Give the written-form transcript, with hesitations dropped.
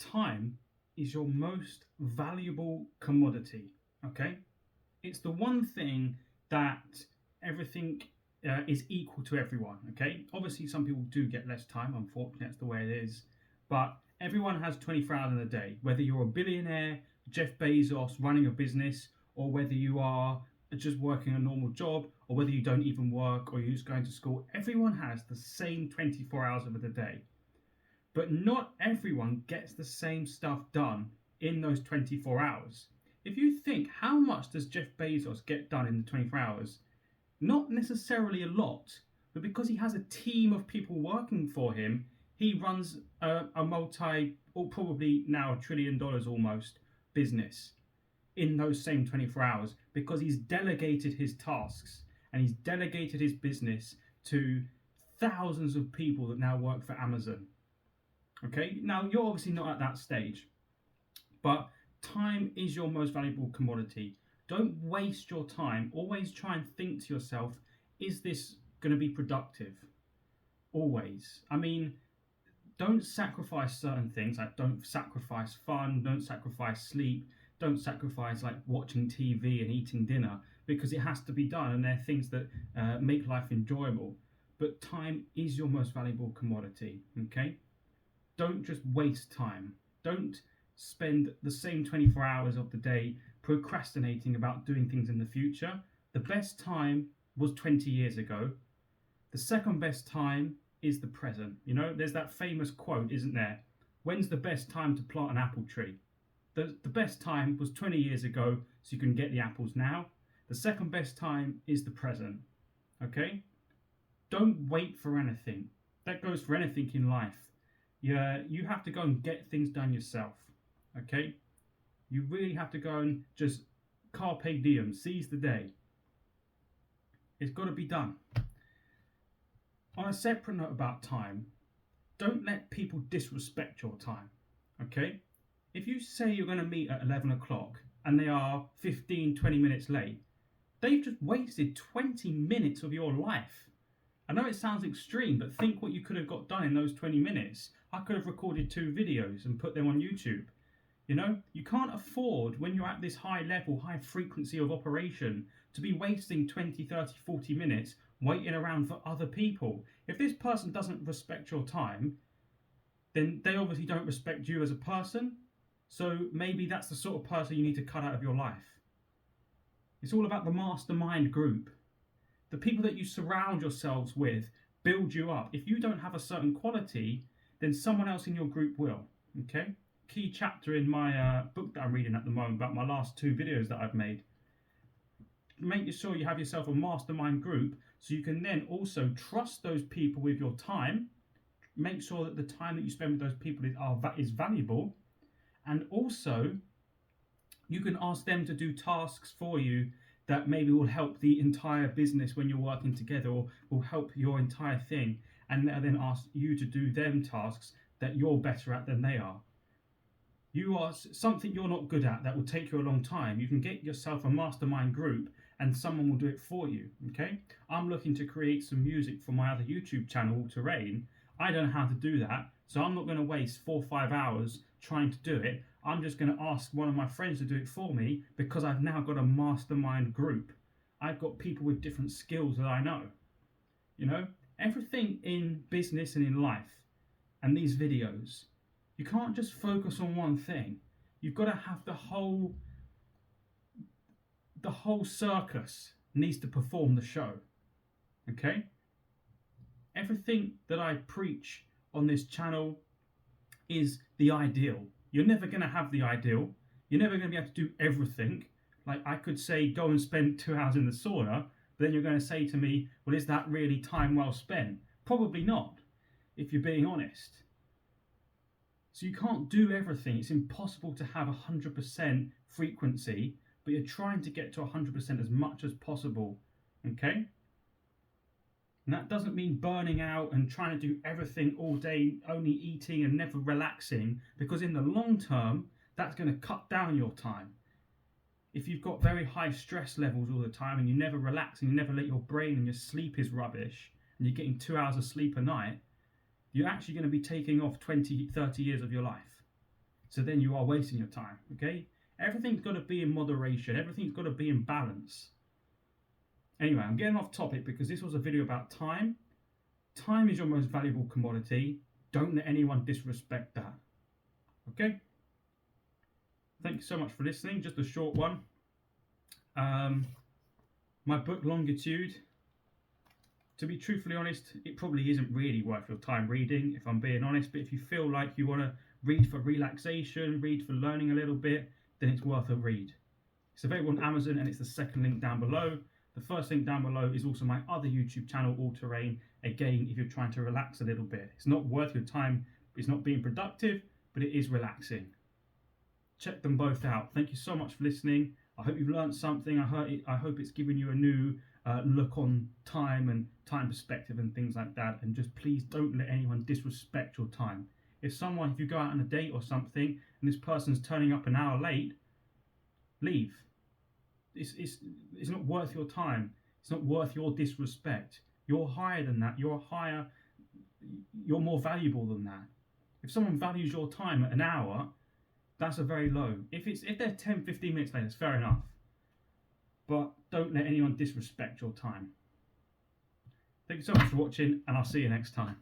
Time is your most valuable commodity. Okay, it's the one thing that everything is equal to everyone. Okay, obviously some people do get less time. Unfortunately, that's the way it is. But everyone has 24 hours in a day. Whether you're a billionaire, Jeff Bezos running a business, or whether you are just working a normal job, or whether you don't even work or you're just going to school, everyone has the same 24 hours of the day. But not everyone gets the same stuff done in those 24 hours. If you think, how much does Jeff Bezos get done in the 24 hours? Not necessarily a lot, but because he has a team of people working for him, he runs a multi, or probably now $1 trillion almost, business in those same 24 hours because he's delegated his tasks and he's delegated his business to thousands of people that now work for Amazon. Okay, now you're obviously not at that stage, but time is your most valuable commodity. Don't waste your time. Always try and think to yourself, is this going to be productive? Always. I mean, don't sacrifice certain things, like don't sacrifice fun, don't sacrifice sleep, don't sacrifice like watching TV and eating dinner because it has to be done and they're things that make life enjoyable. But time is your most valuable commodity, okay? Don't just waste time. Don't spend the same 24 hours of the day procrastinating about doing things in the future. The best time was 20 years ago. The second best time is the present. You know, there's that famous quote, isn't there? When's the best time to plant an apple tree? The best time was 20 years ago, so you can get the apples now. The second best time is the present. Okay? Don't wait for anything. That goes for anything in life. You have to go and get things done yourself. Okay? You really have to go and just carpe diem, seize the day. It's got to be done. On a separate note about time, don't let people disrespect your time. Okay? If you say you're going to meet at 11 o'clock and they are 15, 20 minutes late, they've just wasted 20 minutes of your life. I know it sounds extreme, but think what you could have got done in those 20 minutes. I could have recorded 2 videos and put them on YouTube. You know, you can't afford, when you're at this high level, high frequency of operation, to be wasting 20, 30, 40 minutes waiting around for other people. If this person doesn't respect your time, then they obviously don't respect you as a person. So maybe that's the sort of person you need to cut out of your life. It's all about the mastermind group. The people that you surround yourselves with build you up. If you don't have a certain quality, then someone else in your group will. Okay? Key chapter in my book that I'm reading at the moment about my last 2 videos that I've made. Make sure you have yourself a mastermind group so you can then also trust those people with your time. Make sure that the time that you spend with those people is valuable. And also, you can ask them to do tasks for you that maybe will help the entire business when you're working together, or will help your entire thing, and then ask you to do them tasks that you're better at than they are. You are something you're not good at that will take you a long time. You can get yourself a mastermind group and someone will do it for you. Okay? I'm looking to create some music for my other YouTube channel, All Terrain. I don't know how to do that, so I'm not going to waste 4 or 5 hours trying to do it. I'm just going to ask one of my friends to do it for me because I've now got a mastermind group. I've got people with different skills that I know. You know, everything in business and in life and these videos, you can't just focus on one thing. You've got to have the whole circus needs to perform the show. Okay? Everything that I preach on this channel is the ideal. You're never going to have the ideal. You're never going to be able to do everything. Like I could say, go and spend 2 hours in the sauna, but then you're going to say to me, well, is that really time well spent? Probably not, if you're being honest. So you can't do everything. It's impossible to have 100% frequency, but you're trying to get to 100% as much as possible. Okay? And that doesn't mean burning out and trying to do everything all day, only eating and never relaxing, because in the long term, that's going to cut down your time. If you've got very high stress levels all the time and you never relax and you never let your brain, and your sleep is rubbish and you're getting 2 hours of sleep a night, you're actually going to be taking off 20, 30 years of your life. So then you are wasting your time, okay? Everything's got to be in moderation. Everything's got to be in balance. Anyway, I'm getting off topic because this was a video about time. Time is your most valuable commodity. Don't let anyone disrespect that. Okay? Thank you so much for listening. Just a short one. My book, Longitude, to be truthfully honest, it probably isn't really worth your time reading, if I'm being honest. But if you feel like you want to read for relaxation, read for learning a little bit, then it's worth a read. It's available on Amazon and it's the second link down below. The first link down below is also my other YouTube channel, All Terrain. Again, if you're trying to relax a little bit. It's not worth your time, it's not being productive, but it is relaxing. Check them both out. Thank you so much for listening. I hope you've learned something. I hope it's given you a new look on time and time perspective and things like that. And just please don't let anyone disrespect your time. If you go out on a date or something and this person's turning up an hour late, leave. It's not worth your time. It's not worth your disrespect. You're higher than that. You're more valuable than that. If someone values your time at an hour, that's a very low. If they're 10, 15 minutes late, it's fair enough. But don't let anyone disrespect your time. Thank you so much for watching, and I'll see you next time.